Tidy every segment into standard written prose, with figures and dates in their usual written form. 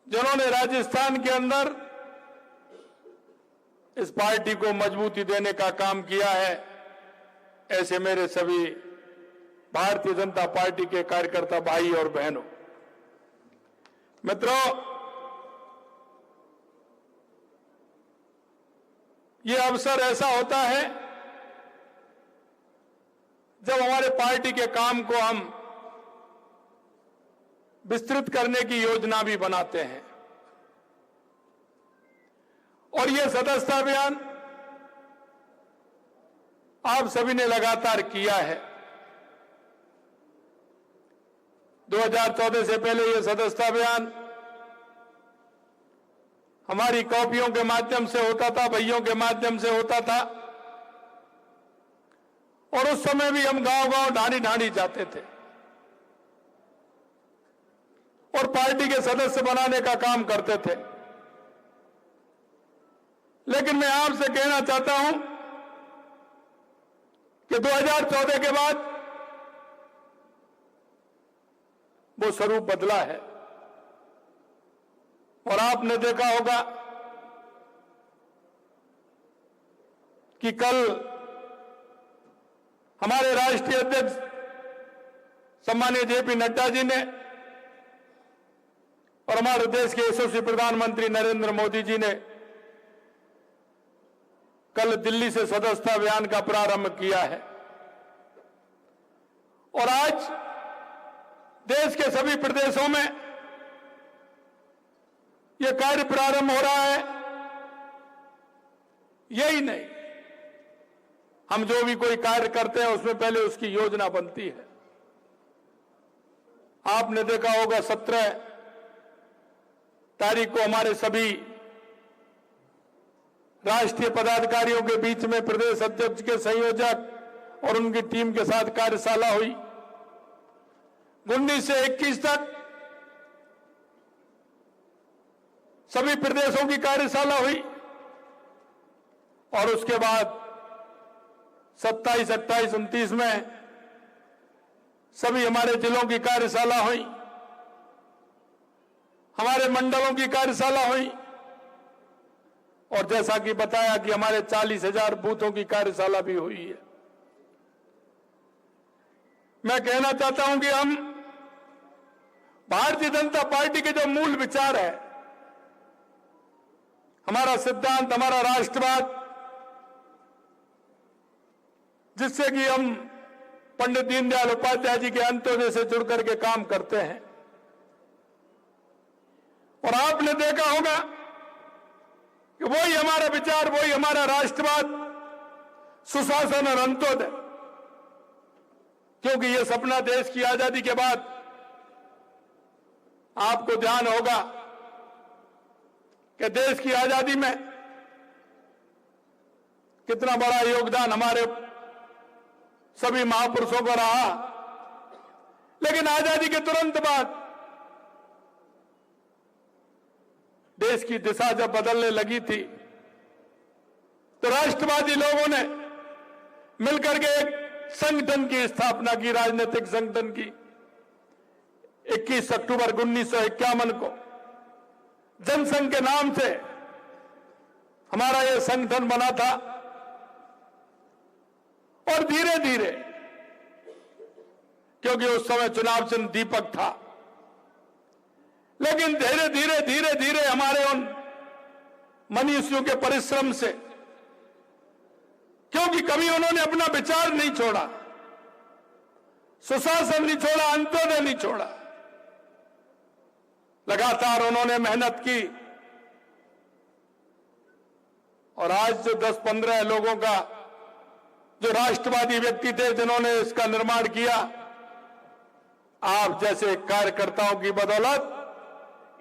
जिन्होंने राजस्थान के अंदर इस पार्टी को मजबूती देने का काम किया है, ऐसे मेरे सभी भारतीय जनता पार्टी के कार्यकर्ता भाई और बहनों, मित्रों, ये अवसर ऐसा होता है जब हमारे पार्टी के काम को हम विस्तृत करने की योजना भी बनाते हैं। और ये सदस्यता अभियान आप सभी ने लगातार किया है। 2014 से पहले ये सदस्यता अभियान हमारी कॉपियों के माध्यम से होता था, बहियों के माध्यम से होता था, और उस समय भी हम गांव-गांव, ढाणी-ढाणी जाते थे और पार्टी के सदस्य बनाने का काम करते थे। लेकिन मैं आपसे कहना चाहता हूं कि 2014 के बाद वो स्वरूप बदला है। और आपने देखा होगा कि कल हमारे राष्ट्रीय अध्यक्ष सम्मानीय जेपी नड्डा जी ने और हमारे देश के यशस्वी प्रधानमंत्री नरेंद्र मोदी जी ने कल दिल्ली से सदस्यता अभियान का प्रारंभ किया है। और आज देश के सभी प्रदेशों में यह कार्य प्रारंभ हो रहा है। यही नहीं, हम जो भी कोई कार्य करते हैं उसमें पहले उसकी योजना बनती है। आपने देखा होगा 17 तारीख को हमारे सभी राष्ट्रीय पदाधिकारियों के बीच में प्रदेश अध्यक्ष के संयोजक और उनकी टीम के साथ कार्यशाला हुई। 19 से 21 तक सभी प्रदेशों की कार्यशाला हुई और उसके बाद 27, 28, 29 में सभी हमारे जिलों की कार्यशाला हुई, हमारे मंडलों की कार्यशाला हुई और जैसा कि बताया कि हमारे 40,000 बूथों की कार्यशाला भी हुई है। मैं कहना चाहता हूं कि हम भारतीय जनता पार्टी के जो मूल विचार है, हमारा सिद्धांत, हमारा राष्ट्रवाद, जिससे कि हम पंडित दीनदयाल उपाध्याय जी के अंत्योदय से जुड़ करके काम करते हैं। और आपने देखा होगा कि वही हमारा विचार, वही हमारा राष्ट्रवाद, सुशासन और अंत्योदय, क्योंकि यह सपना देश की आजादी के बाद, आपको ध्यान होगा कि देश की आजादी में कितना बड़ा योगदान हमारे सभी महापुरुषों को रहा। लेकिन आजादी के तुरंत बाद देश की दिशा जब बदलने लगी थी तो राष्ट्रवादी लोगों ने मिलकर के एक संगठन की स्थापना की, राजनीतिक संगठन की। 21 अक्टूबर 1951 को जनसंघ के नाम से हमारा यह संगठन बना था और धीरे धीरे, क्योंकि उस समय चुनाव चिन्ह दीपक था, लेकिन धीरे धीरे धीरे धीरे हमारे उन मनीषियों के परिश्रम से, क्योंकि कभी उन्होंने अपना विचार नहीं छोड़ा, सुशासन नहीं छोड़ा, अंत्योदय नहीं छोड़ा, लगातार उन्होंने मेहनत की। और आज जो 10-15 लोगों का जो राष्ट्रवादी व्यक्ति थे जिन्होंने इसका निर्माण किया, आप जैसे कार्यकर्ताओं की बदौलत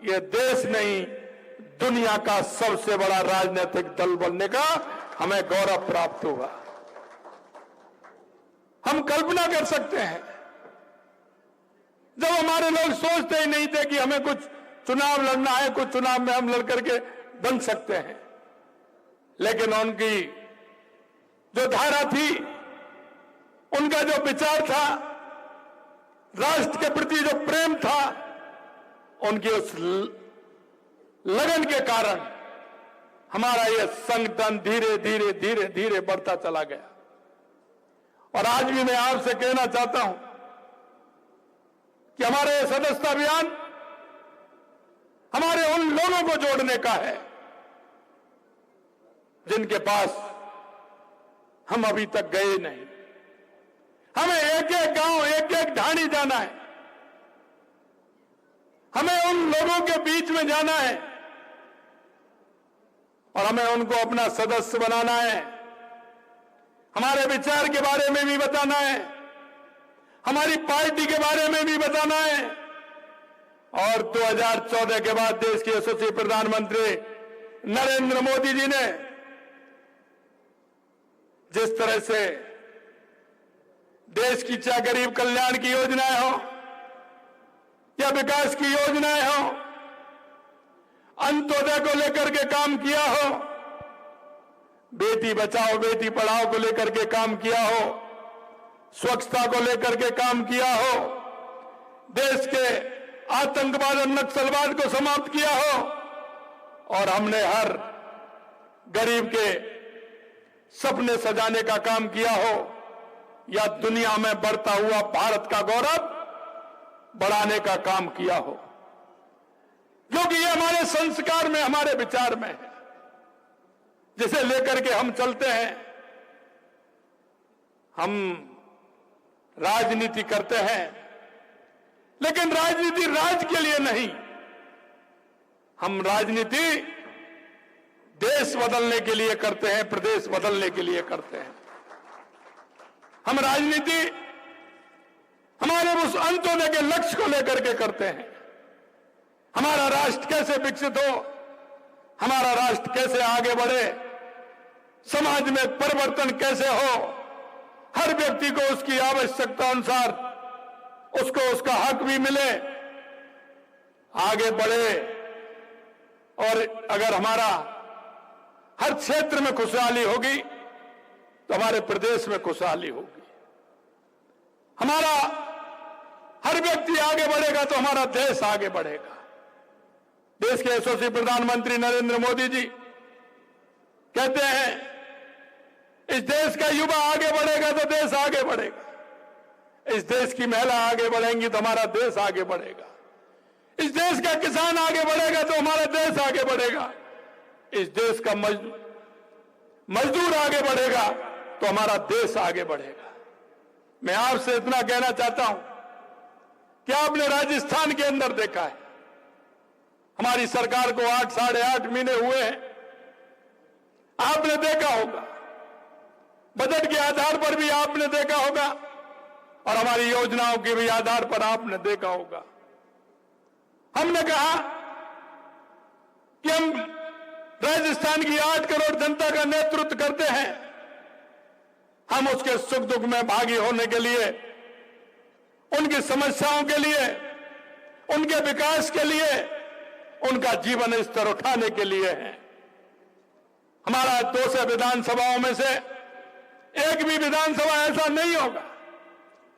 ये देश नहीं, दुनिया का सबसे बड़ा राजनीतिक दल बनने का हमें गौरव प्राप्त होगा। हम कल्पना कर सकते हैं, जब हमारे लोग सोचते ही नहीं थे कि हमें कुछ चुनाव लड़ना है, कुछ चुनाव में हम लड़ करके बन सकते हैं, लेकिन उनकी जो धारा थी, उनका जो विचार था, राष्ट्र के प्रति जो प्रेम था, उनकी उस लगन के कारण हमारा यह संगठन धीरे धीरे धीरे धीरे बढ़ता चला गया। और आज भी मैं आपसे कहना चाहता हूं कि हमारा यह सदस्यता अभियान हमारे उन लोगों को जोड़ने का है जिनके पास हम अभी तक गए नहीं। हमें एक एक गांव, एक एक ढाणी जाना है। हमें उन लोगों के बीच में जाना है और हमें उनको अपना सदस्य बनाना है। हमारे विचार के बारे में भी बताना है, हमारी पार्टी के बारे में भी बताना है। और 2014 के बाद देश के यशस्वी प्रधानमंत्री नरेंद्र मोदी जी ने जिस तरह से देश की चाहे गरीब कल्याण की योजनाएं हो या विकास की योजनाएं हो, अंत्योदय को लेकर के काम किया हो, बेटी बचाओ बेटी पढ़ाओ को लेकर के काम किया हो, स्वच्छता को लेकर के काम किया हो, देश के आतंकवाद और नक्सलवाद को समाप्त किया हो, और हमने हर गरीब के सपने सजाने का काम किया हो, या दुनिया में बढ़ता हुआ भारत का गौरव बढ़ाने का काम किया हो, क्योंकि ये हमारे संस्कार में, हमारे विचार में है, जिसे लेकर के हम चलते हैं। हम राजनीति करते हैं, लेकिन राजनीति राज के लिए नहीं। हम राजनीति देश बदलने के लिए करते हैं, प्रदेश बदलने के लिए करते हैं। हम राजनीति हमारे उस अंत्योदय के लक्ष्य को लेकर के करते हैं। हमारा राष्ट्र कैसे विकसित हो, हमारा राष्ट्र कैसे आगे बढ़े, समाज में परिवर्तन कैसे हो, हर व्यक्ति को उसकी आवश्यकता अनुसार उसको उसका हक भी मिले, आगे बढ़े। और अगर हमारा हर क्षेत्र में खुशहाली होगी तो हमारे प्रदेश में खुशहाली होगी। हमारा हर व्यक्ति आगे बढ़ेगा तो हमारा देश आगे बढ़ेगा। देश के यशस्वी प्रधानमंत्री नरेंद्र मोदी जी कहते हैं, इस देश का युवा आगे बढ़ेगा तो देश आगे बढ़ेगा। इस देश की महिला आगे बढ़ेंगी तो हमारा देश आगे बढ़ेगा। इस देश का किसान आगे बढ़ेगा तो हमारा देश आगे बढ़ेगा। इस देश का मजदूर आगे बढ़ेगा तो हमारा देश आगे बढ़ेगा। मैं आपसे इतना कहना चाहता हूं कि आपने राजस्थान के अंदर देखा है, हमारी सरकार को 8 साढ़े 8 महीने हुए हैं। आपने देखा होगा, बजट के आधार पर भी आपने देखा होगा, और हमारी योजनाओं के भी आधार पर आपने देखा होगा। हमने कहा कि हम राजस्थान की 8 करोड़ जनता का नेतृत्व करते हैं। हम उसके सुख दुख में भागी होने के लिए, उनकी समस्याओं के लिए, उनके विकास के लिए, उनका जीवन स्तर उठाने के लिए हैं। हमारा 200 विधानसभाओं में से एक भी विधानसभा ऐसा नहीं होगा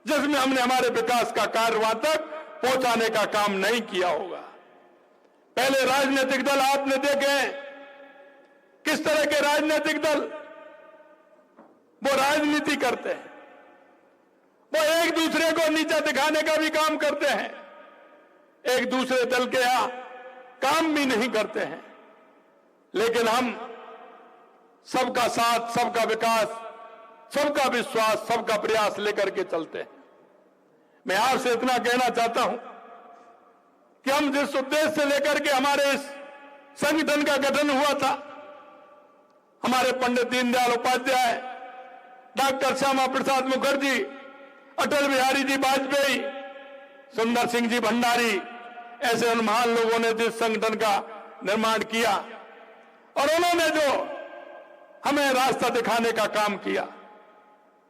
जिसमें हमने हमारे विकास का कार्य वहां तक पहुंचाने का काम नहीं किया होगा। पहले राजनीतिक दल आपने देखे हैं, किस तरह के राजनीतिक दल वो राजनीति करते हैं, वो एक दूसरे को नीचा दिखाने का भी काम करते हैं, एक दूसरे दल के यहां काम भी नहीं करते हैं। लेकिन हम सबका साथ, सबका विकास, सबका विश्वास, सबका प्रयास लेकर के चलते हैं। मैं आपसे इतना कहना चाहता हूं कि हम जिस उद्देश्य से लेकर के हमारे इस संगठन का गठन हुआ था, हमारे पंडित दीनदयाल उपाध्याय, डॉक्टर श्यामा प्रसाद मुखर्जी, अटल बिहारी जी वाजपेयी, सुंदर सिंह जी भंडारी, ऐसे उन महान लोगों ने जिस संगठन का निर्माण किया, और उन्होंने जो हमें रास्ता दिखाने का काम किया,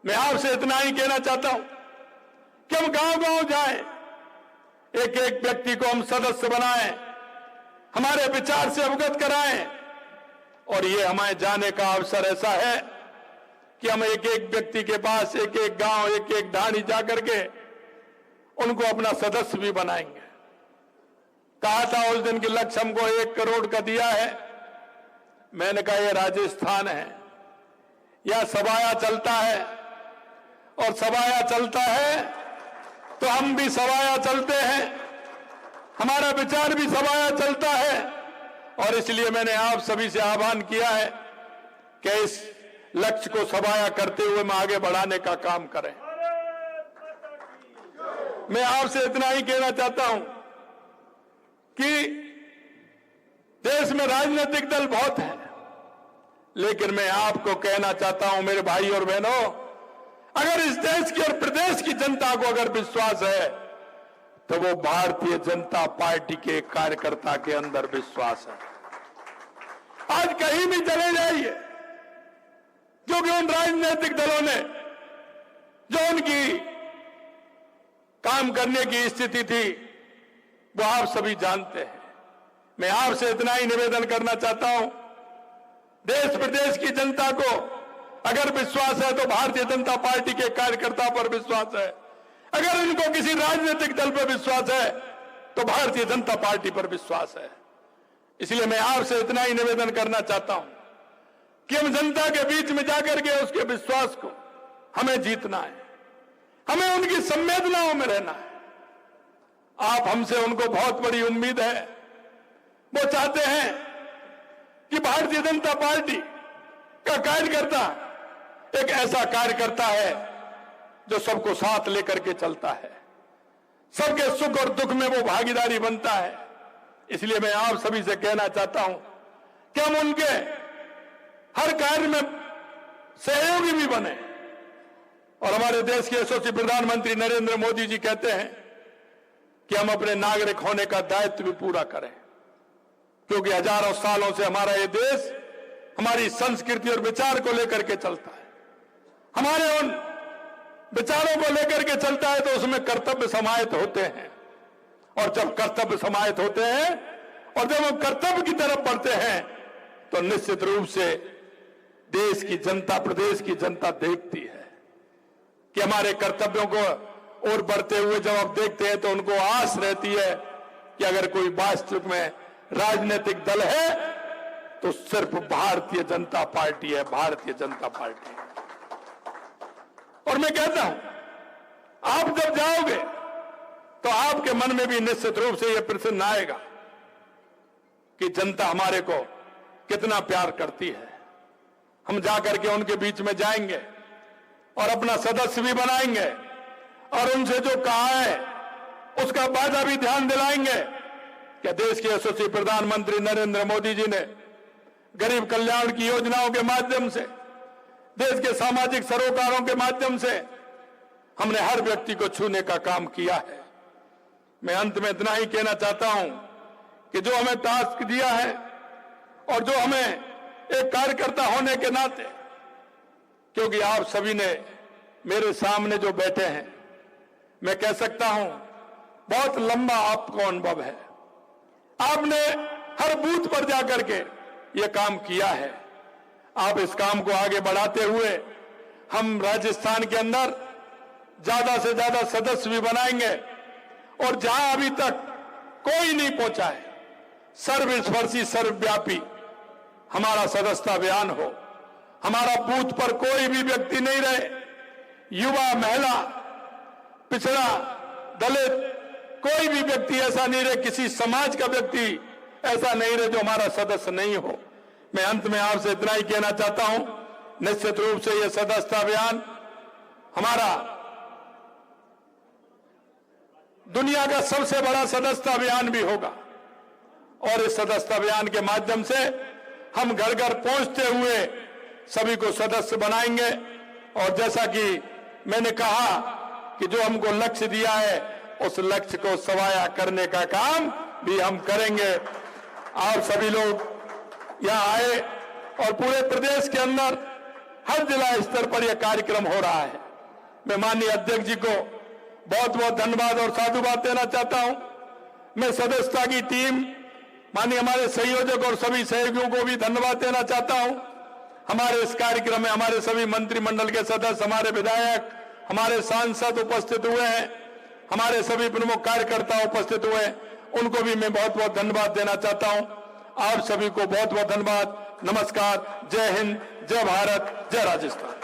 मैं आपसे इतना ही कहना चाहता हूं कि हम गांव-गांव जाएं, एक एक व्यक्ति को हम सदस्य बनाएं, हमारे विचार से अवगत कराएं, और ये हमें जाने का अवसर ऐसा है कि हम एक एक व्यक्ति के पास, एक एक गांव, एक एक ढाणी जाकर के उनको अपना सदस्य भी बनाएंगे। कहा था उस दिन कि लक्ष्य हमको 1 करोड़ का दिया है। मैंने कहा ये राजस्थान है, यहां सवाया चलता है, और सवाया चलता है तो हम भी सवाया चलते हैं, हमारा विचार भी सवाया चलता है। और इसलिए मैंने आप सभी से आह्वान किया है कि इस लक्ष्य को सवाया करते हुए हम आगे बढ़ाने का काम करें। मैं आपसे इतना ही कहना चाहता हूं कि देश में राजनीतिक दल बहुत हैं, लेकिन मैं आपको कहना चाहता हूं मेरे भाई और बहनों, अगर इस देश की और प्रदेश की जनता को अगर विश्वास है तो वो भारतीय जनता पार्टी के कार्यकर्ता के अंदर विश्वास है। आज कहीं भी चले जाइए, क्योंकि उन राजनीतिक दलों ने जो उनकी काम करने की स्थिति थी वो आप सभी जानते हैं। मैं आपसे इतना ही निवेदन करना चाहता हूं, देश प्रदेश की जनता को अगर विश्वास है तो भारतीय जनता पार्टी के कार्यकर्ता पर विश्वास है, अगर इनको किसी राजनीतिक दल पर विश्वास है तो भारतीय जनता पार्टी पर विश्वास है। इसलिए मैं आपसे इतना ही निवेदन करना चाहता हूं कि हम जनता के बीच में जाकर के उसके विश्वास को हमें जीतना है, हमें उनकी संवेदनाओं में रहना है। आप हमसे उनको बहुत बड़ी उम्मीद है, वो चाहते हैं कि भारतीय जनता पार्टी का कार्यकर्ता एक ऐसा कार्यकर्ता है जो सबको साथ लेकर के चलता है, सबके सुख और दुख में वो भागीदारी बनता है। इसलिए मैं आप सभी से कहना चाहता हूं कि हम उनके हर कार्य में सहयोगी भी बने। और हमारे देश के यशस्वी प्रधानमंत्री नरेंद्र मोदी जी कहते हैं कि हम अपने नागरिक होने का दायित्व भी पूरा करें, क्योंकि हजारों सालों से हमारा ये देश हमारी संस्कृति और विचार को लेकर के चलता है। हमारे उन विचारों को लेकर के चलता है तो उसमें कर्तव्य समाहित होते हैं, और जब कर्तव्य समाहित होते हैं और जब हम कर्तव्य की तरफ बढ़ते हैं तो निश्चित रूप से देश की जनता, प्रदेश की जनता देखती है कि हमारे कर्तव्यों को और बढ़ते हुए जब आप देखते हैं तो उनको आस रहती है कि अगर कोई वास्तविक में राजनीतिक दल है तो सिर्फ भारतीय जनता पार्टी है, भारतीय जनता पार्टी। और मैं कहता हूं, आप जब जाओगे तो आपके मन में भी निश्चित रूप से यह प्रश्न आएगा कि जनता हमारे को कितना प्यार करती है। हम जाकर के उनके बीच में जाएंगे और अपना सदस्य भी बनाएंगे, और उनसे जो कहा है उसका वादा भी ध्यान दिलाएंगे कि देश के यशस्वी प्रधानमंत्री नरेंद्र मोदी जी ने गरीब कल्याण की योजनाओं के माध्यम से, देश के सामाजिक सरोकारों के माध्यम से हमने हर व्यक्ति को छूने का काम किया है। मैं अंत में इतना ही कहना चाहता हूं कि जो हमें टास्क दिया है और जो हमें एक कार्यकर्ता होने के नाते, क्योंकि आप सभी ने मेरे सामने जो बैठे हैं, मैं कह सकता हूं बहुत लंबा आपको अनुभव है। आपने हर बूथ पर जाकर के ये काम किया है। आप इस काम को आगे बढ़ाते हुए हम राजस्थान के अंदर ज्यादा से ज्यादा सदस्य भी बनाएंगे, और जहां अभी तक कोई नहीं पहुंचा है, सर्वस्पर्शी सर्वव्यापी हमारा सदस्यता अभियान हो। हमारा बूथ पर कोई भी व्यक्ति नहीं रहे, युवा, महिला, पिछड़ा, दलित, कोई भी व्यक्ति ऐसा नहीं रहे, किसी समाज का व्यक्ति ऐसा नहीं रहे जो हमारा सदस्य नहीं हो। मैं अंत में आपसे इतना ही कहना चाहता हूं, निश्चित रूप से यह सदस्यता अभियान हमारा दुनिया का सबसे बड़ा सदस्यता अभियान भी होगा, और इस सदस्यता अभियान के माध्यम से हम घर घर पहुंचते हुए सभी को सदस्य बनाएंगे। और जैसा कि मैंने कहा कि जो हमको लक्ष्य दिया है उस लक्ष्य को सवाया करने का काम भी हम करेंगे। आप सभी लोग यहां आए और पूरे प्रदेश के अंदर हर जिला स्तर पर यह कार्यक्रम हो रहा है। मैं माननीय अध्यक्ष जी को बहुत बहुत धन्यवाद और साधुवाद देना चाहता हूं। मैं सदस्यता की टीम, माननीय हमारे संयोजक और सभी सहयोगियों को भी धन्यवाद देना चाहता हूं। हमारे इस कार्यक्रम में हमारे सभी मंत्रिमंडल के सदस्य, हमारे विधायक, हमारे सांसद उपस्थित हुए हैं, हमारे सभी प्रमुख कार्यकर्ता उपस्थित हुए, उनको भी मैं बहुत बहुत धन्यवाद देना चाहता हूं। आप सभी को बहुत बहुत धन्यवाद। नमस्कार। जय हिंद, जय भारत, जय राजस्थान।